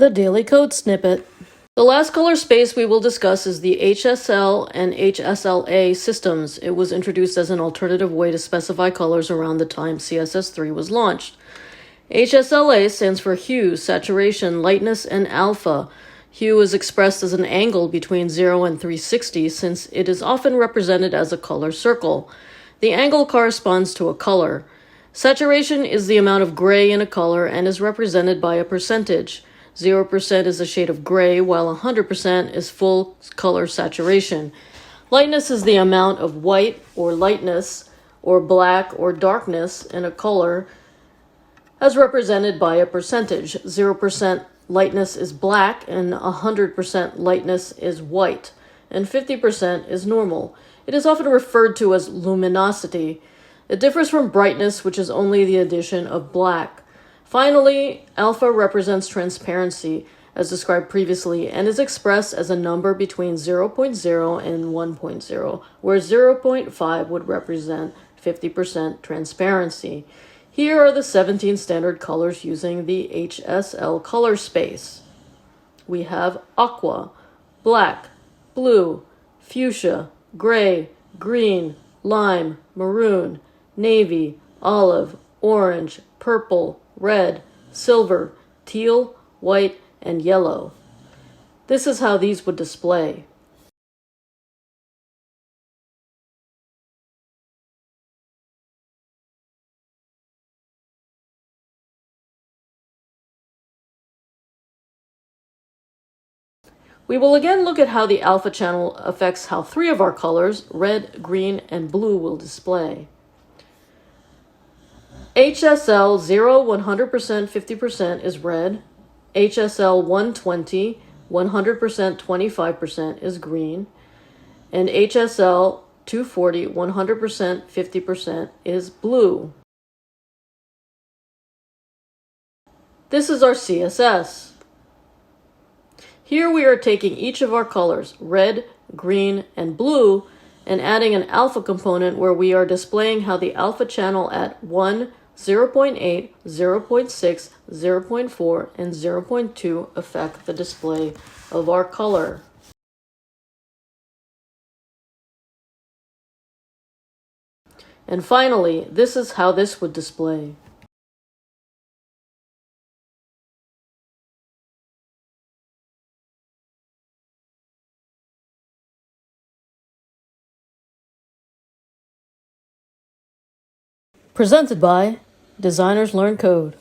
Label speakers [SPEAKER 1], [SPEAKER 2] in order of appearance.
[SPEAKER 1] The Daily Code Snippet. The last color space we will discuss is the HSL and HSLA systems. It was introduced as an alternative way to specify colors around the time CSS3 was launched. HSLA stands for hue, saturation, lightness, and alpha. Hue is expressed as an angle between 0 and 360 since it is often represented as a color circle. The angle corresponds to a color. Saturation is the amount of gray in a color and is represented by a percentage. 0% is a shade of gray, while 100% is full color saturation. Lightness is the amount of white or lightness or black or darkness in a color as represented by a percentage. 0% lightness is black and 100% lightness is white, and 50% is normal. It is often referred to as luminosity. It differs from brightness, which is only the addition of black. Finally, alpha represents transparency, as described previously, and is expressed as a number between 0.0 and 1.0, where 0.5 would represent 50% transparency. Here are the 17 standard colors using the HSL color space. We have aqua, black, blue, fuchsia, gray, green, lime, maroon, navy, olive, orange, purple, red, silver, teal, white, and yellow. This is how these would display. We will again look at how the alpha channel affects how three of our colors, red, green, and blue, will display. HSL 0, 100%, 50% is red. HSL 120, 100%, 25% is green. And HSL 240, 100%, 50% is blue. This is our CSS. Here we are taking each of our colors, red, green, and blue, and adding an alpha component where we are displaying how the alpha channel at 1, 0.8, 0.6, 0.4, and 0.2 affect the display of our color. And finally, this is how this would display. Presented by Designers Learn Code.